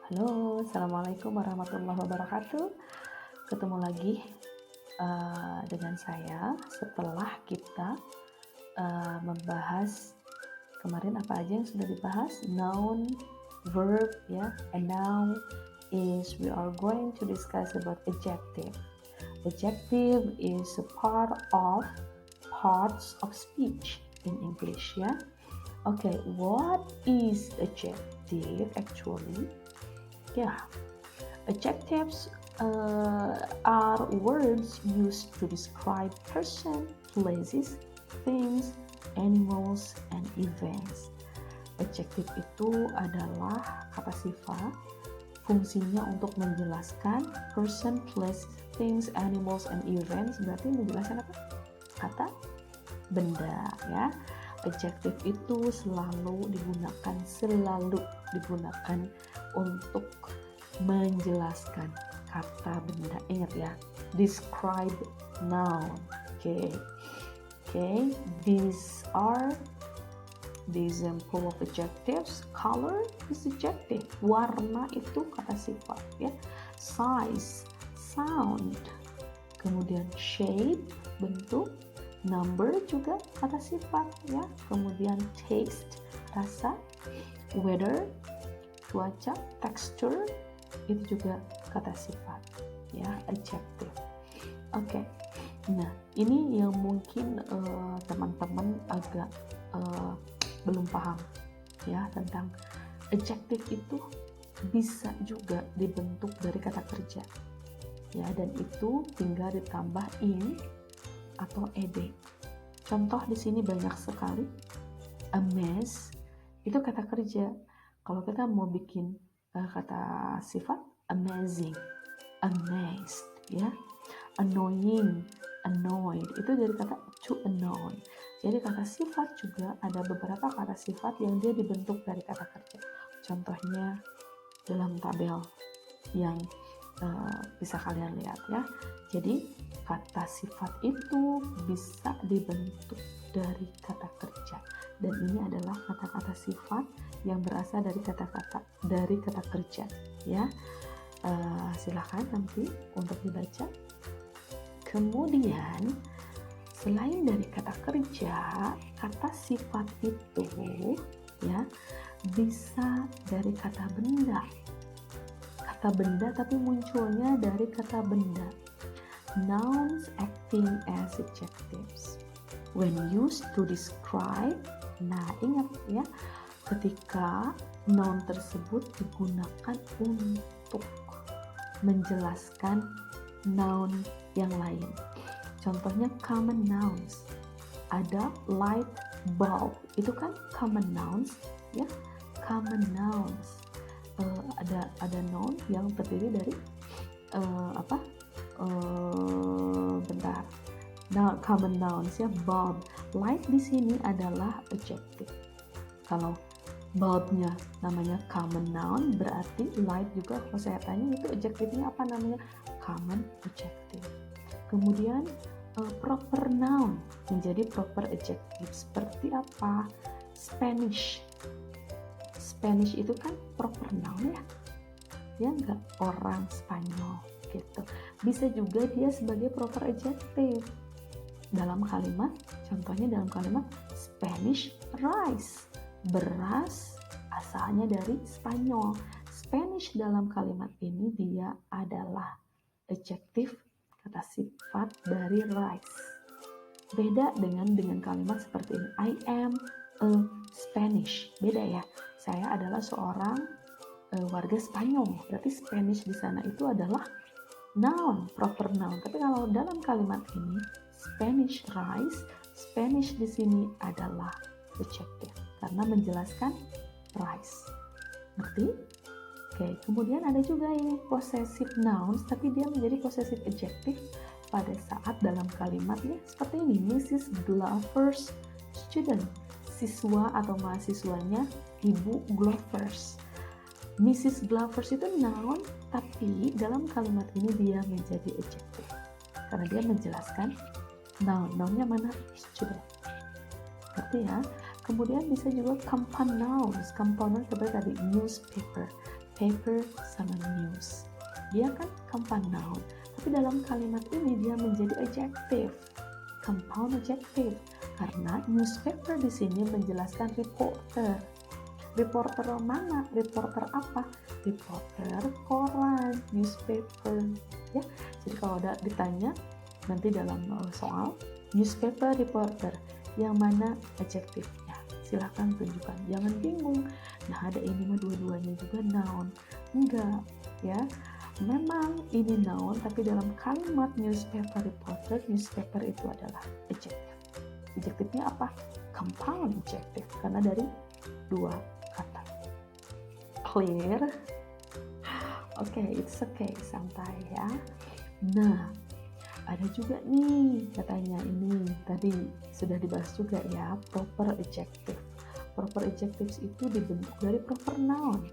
Halo, Assalamualaikum warahmatullahi wabarakatuh. Ketemu lagi dengan saya setelah kita membahas kemarin apa aja yang sudah dibahas, noun, verb, ya. And now we are going to discuss about adjective. Adjective is a parts of speech in English, ya. Okay, what is adjective actually? Yeah, adjectives are words used to describe person, places, things, animals, and events. Adjective itu adalah kata sifat, fungsinya untuk menjelaskan person, place, things, animals, and events. Berarti menjelaskan apa? Kata benda, ya. Adjektif itu selalu digunakan untuk menjelaskan kata benda. Ingat ya, describe noun. Okay. These are the example of adjectives. Color is adjective. Warna itu kata sifat, ya. Size, sound. Kemudian shape, bentuk. Number juga kata sifat, ya. Kemudian taste, rasa. Weather, cuaca. Texture, itu juga kata sifat, ya, adjective. Oke. Nah, ini yang mungkin teman-teman agak belum paham, ya, tentang adjective itu bisa juga dibentuk dari kata kerja, ya, dan itu tinggal ditambah in atau ed. Contoh di sini banyak sekali. Amaze itu kata kerja. Kalau kita mau bikin kata sifat, amazing, amazed, ya. Annoying, annoyed, itu dari kata to annoy. Jadi kata sifat juga ada beberapa kata sifat yang dia dibentuk dari kata kerja. Contohnya dalam tabel yang bisa kalian lihat, ya. Jadi kata sifat itu bisa dibentuk dari kata kerja, dan ini adalah kata-kata sifat yang berasal dari kata kerja, ya. Silahkan nanti untuk dibaca. Kemudian selain dari kata kerja, kata sifat itu, ya, bisa dari kata benda. Kata benda tapi munculnya dari kata benda. Nouns acting as adjectives when used to describe. Nah, ingat ya, ketika noun tersebut digunakan untuk menjelaskan noun yang lain. Contohnya common nouns. Ada light bulb, itu kan common nouns, ya. Common nouns. Ada noun yang terdiri dari bentar. Nah, common nouns, ya, bulb. Light di sini adalah adjective. Kalau bulbnya namanya common noun, berarti light juga kalau saya tanya itu adjectivenya apa namanya? Common adjective. Kemudian proper noun menjadi proper adjective. Seperti apa? Spanish. Spanish itu kan proper noun, ya enggak, orang Spanyol gitu. Bisa juga dia sebagai proper adjective dalam kalimat, contohnya dalam kalimat Spanish rice, beras asalnya dari Spanyol. Spanish dalam kalimat ini dia adalah adjective, kata sifat dari rice. Beda dengan kalimat seperti ini, I am a Spanish. Beda ya, saya adalah seorang warga Spanyol. Berarti Spanish di sana itu adalah noun, proper noun. Tapi kalau dalam kalimat ini Spanish rice, Spanish di sini adalah adjective karena menjelaskan rice. Ngerti? Oke, kemudian ada juga ini possessive nouns, tapi dia menjadi possessive adjective pada saat dalam kalimatnya seperti ini, Mrs. Glover's student. Siswa atau mahasiswanya Ibu Glovers. Mrs. Glovers itu noun, tapi dalam kalimat ini dia menjadi adjective karena dia menjelaskan noun. Nounnya mana? Student. Ngerti ya? Kemudian bisa juga compound nouns. Compound seperti tadi newspaper. newspaper sama news. Dia kan compound noun, tapi dalam kalimat ini dia menjadi adjective, compound adjective, karena newspaper di sini menjelaskan reporter. Reporter mana? Reporter apa? Reporter koran, newspaper. Ya, jadi kalau ada ditanya nanti dalam soal newspaper reporter, yang mana adjektifnya? Silahkan tunjukkan, jangan bingung. Nah, ada ini mah dua-duanya juga noun. Enggak, ya. Memang ini noun, tapi dalam kalimat newspaper reporter, newspaper itu adalah adjective. Adjektifnya apa? Compound adjective, karena dari dua kata. Clear? Oke, it's okay, santai ya. Nah, ada juga nih katanya, ini tadi sudah dibahas juga ya, proper adjective. Proper adjectives itu dibentuk dari proper noun,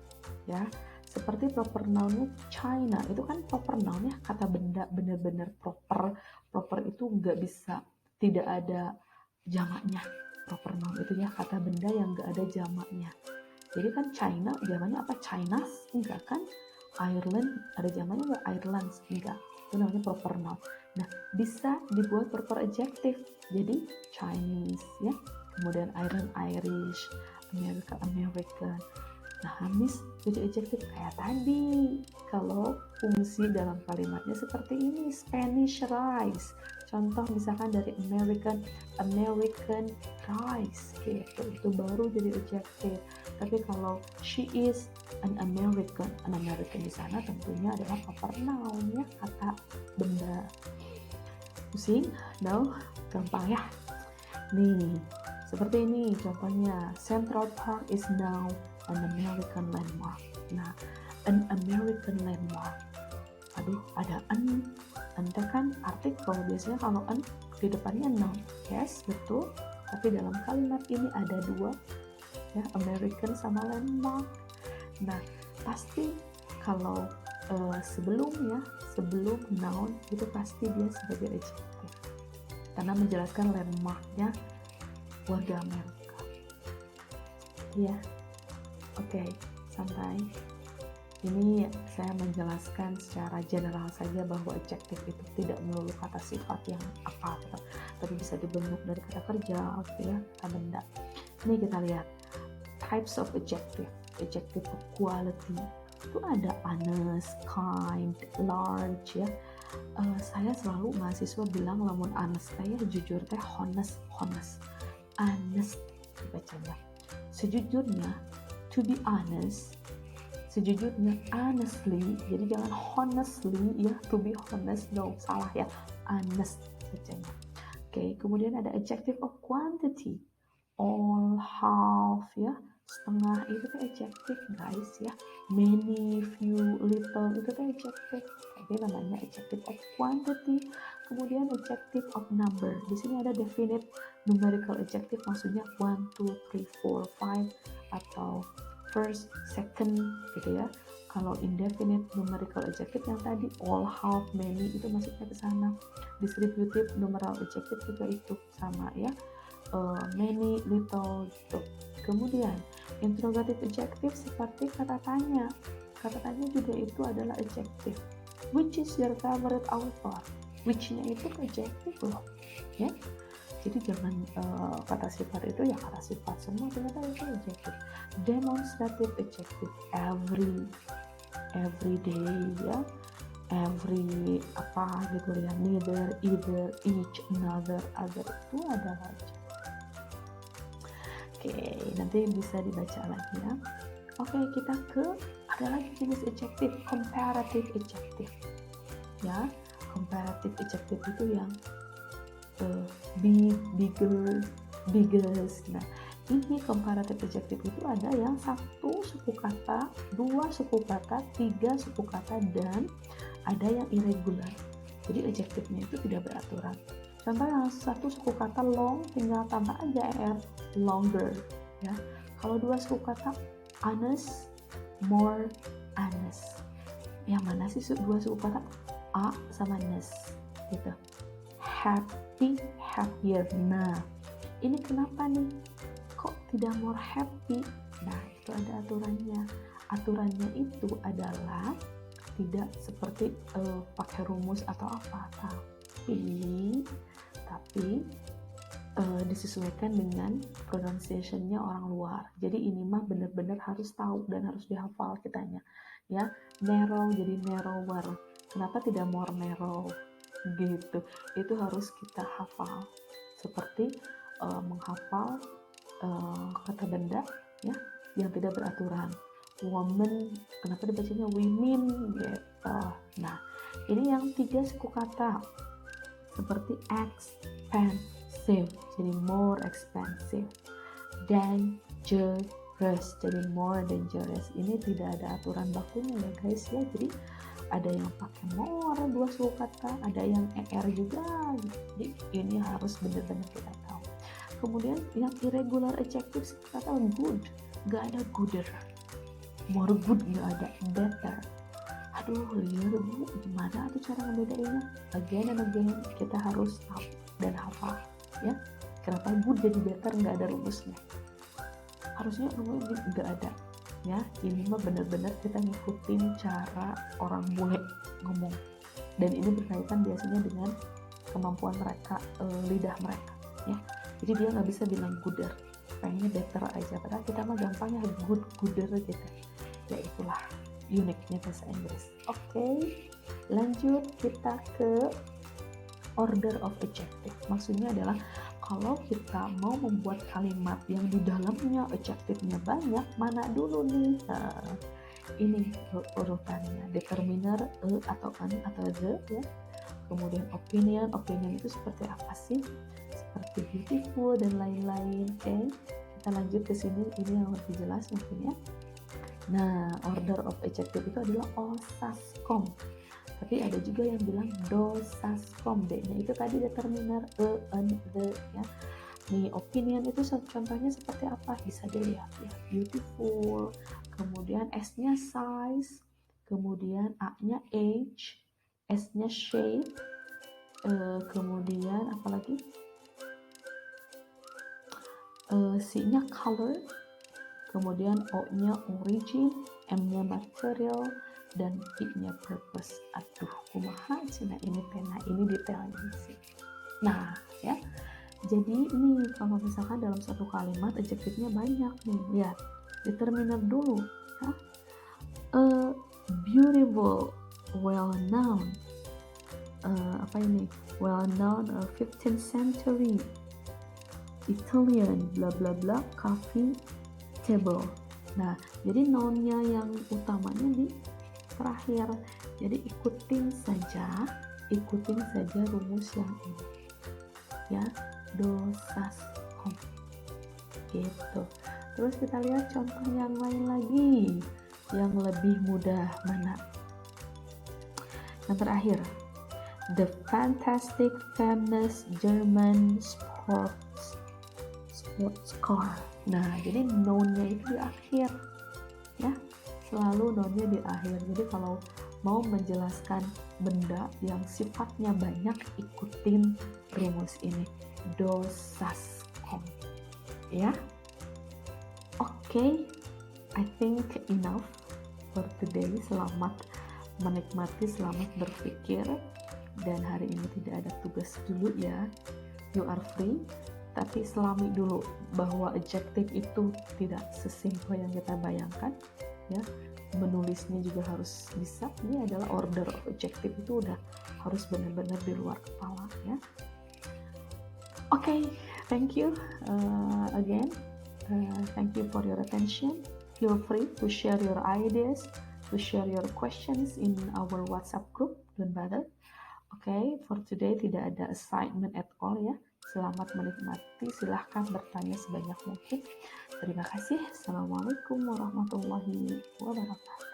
ya. Seperti proper nounnya China, itu kan proper noun ya, kata benda benar-benar proper. Proper itu nggak bisa tidak ada jamaknya. Proper noun itu ya kata benda yang nggak ada jamaknya. Jadi kan China jamaknya apa? Chinas? Enggak kan? Ireland ada jamaknya nggak? Irelands? Enggak. Itu namanya proper noun. Nah, bisa dibuat proper adjective. Jadi Chinese ya. Kemudian Ireland, Irish, America, American. Nah, Miss jadi adjective kayak tadi. Kalau fungsi dalam kalimatnya seperti ini, Spanish rice. Contoh misalkan dari American rice gitu. Itu baru jadi adjective. Tapi kalau she is an American di sana tentunya adalah proper noun ya, kata benda. Pusing? No? Gampang ya? Nih, seperti ini contohnya. Central Park is now an American landmark. Nah, an American landmark. Aduh, ada an kan artikel. Biasanya kalau an di depannya noun. Yes, betul. Tapi dalam kalimat ini ada dua, ya, American sama landmark. Nah, pasti kalau sebelum noun itu pasti dia sebagai adjective karena menjelaskan landmarknya warga Amerika. Iya, oke, santai. Ini saya menjelaskan secara general saja bahwa adjective itu tidak melulu kata sifat yang apa, tapi bisa dibentuk dari kata kerja, gitu ya, kata benda. Ini kita lihat types of adjective of quality. Itu ada honest, kind, large ya. Saya selalu mahasiswa bilang lamun honest ya, jujur teh honest dibacanya. Sejujurnya, to be honest, sejujurnya, honestly. Jadi jangan honestly ya, to be honest, no, salah ya, honest bacanya. Oke, kemudian ada adjective of quantity, all, half ya, setengah, itu tuh adjective guys ya. Many, few, little, itu tuh adjective. Tapi namanya adjective of quantity. Kemudian adjective of number. Di sini ada definite numerical adjective, maksudnya 1, 2, 3, 4, 5 atau first, second gitu ya. Kalau indefinite numerical adjective yang tadi all, half, many itu masuknya ke sana. Distributive numeral adjective juga itu sama ya. Many, little gitu. Kemudian interrogative adjective seperti kata tanya. Kata tanya juga itu adalah adjective. Which is your favorite author? Which-nya itu adjective loh, ya. Jadi jangan kata sifat itu ya kata sifat semua, ternyata itu adjective. Demonstrative adjective, every day ya, every apa gitu ya, neither, either, each, another, other, itu adalah adjective. Oke, nanti bisa dibaca lagi ya. Oke, kita ke ada lagi jenis adjective, comparative adjective. Ya, comparative adjective itu yang big, bigger, biggest. Nah, ini comparative adjective itu ada yang 1 suku kata, 2 suku kata, 3 suku kata, dan ada yang irregular. Jadi adjektifnya itu tidak beraturan. Contoh yang 1 suku kata long, tinggal tambah aja er, longer ya. Kalau 2 suku kata honest, more honest. Yang mana sih 2 suku kata? A sama ness gitu. Happy, happier. Nah, ini kenapa nih? Kok tidak more happy? Nah, itu ada aturannya. Aturannya itu adalah tidak seperti pakai rumus atau apa, tapi disesuaikan dengan pronunciation-nya orang luar. Jadi ini mah benar-benar harus tahu dan harus dihafal kitanya. Ya, narrow jadi narrower. Kenapa tidak more narrow? Gitu. Itu harus kita hafal. Seperti menghafal kata benda ya yang tidak beraturan. Woman, kenapa dibacanya women gitu. Nah, ini yang 3 suku kata seperti expensive, jadi more expensive. Dangerous, jadi more dangerous. Ini tidak ada aturan bakunya ya guys ya. Jadi ada yang pakai more 2 suku kata, ada yang er juga. Jadi ini harus benar-benar kita tahu. Kemudian yang irregular adjective kata good, gak ada gooder. More good gak ada, better. Aduh, liar bu, gimana tuh cara ngebedainnya? Again and again, kita harus tahu dan hafal ya. Kenapa good jadi better nggak ada rumusnya? Harusnya rumusnya nggak ada ya. Ini mah benar-benar kita ngikutin cara orang bule ngomong. Dan ini berkaitan biasanya dengan kemampuan mereka, lidah mereka ya. Jadi dia nggak bisa bilang gooder, pengennya better aja. Padahal kita mah gampangnya good, gooder gitu. Ya itulah uniknya bahasa Inggris. Oke, lanjut kita ke order of adjective. Maksudnya adalah kalau kita mau membuat kalimat yang di dalamnya adjective-nya banyak, mana dulu nih? Nah, ini urutannya. Determiner atau an atau the ya. Kemudian opinion itu seperti apa sih? Seperti beautiful dan lain-lain. Oke, kita lanjut ke sini. Ini yang lebih jelas mungkin ya. Nah, order of adjective itu adalah osaskom. Tapi ada juga yang bilang dosaskom. D-nya itu tadi determiner an, the ya. Nih, opinion itu contohnya seperti apa? Bisa dilihat ya. Beautiful. Kemudian S-nya size. Kemudian A-nya age. S-nya shape. Kemudian apalagi? C-nya color. Kemudian O-nya origin, M-nya material, dan I-nya purpose. Aduh, kumaha cina ini pena, ini detailnya sih. Nah, ya. Jadi nih, kalau misalkan dalam satu kalimat adjektifnya banyak nih, lihat. Determiner dulu, ya. Beautiful, well known. Apa ini? Well known, 15th century. Italian, bla bla bla, coffee table. Nah, jadi noun-nya yang utamanya di terakhir. Jadi ikutin saja rumus yang ini. Ya, dosaskom. Gitu. Terus kita lihat contoh yang lain lagi yang lebih mudah mana? Yang terakhir, the fantastic famous German sports car. Nah, jadi noun-nya itu di akhir ya, selalu noun-nya di akhir. Jadi kalau mau menjelaskan benda yang sifatnya banyak, ikutin rumus ini, dosaskom ya. Oke, I think enough for today. Selamat menikmati, selamat berpikir, dan hari ini tidak ada tugas dulu ya, you are free. Tapi selami dulu bahwa adjective itu tidak sesimpel yang kita bayangkan ya. Menulisnya juga harus bisa. Ini adalah order of adjective, itu udah harus benar-benar di luar kepala ya. Oke, thank you again. Thank you for your attention. Feel free to share your ideas, to share your questions in our WhatsApp group. Don't bother. Okay, for today tidak ada assignment at all ya. Selamat menikmati, silahkan bertanya sebanyak mungkin. Terima kasih. Assalamualaikum warahmatullahi wabarakatuh.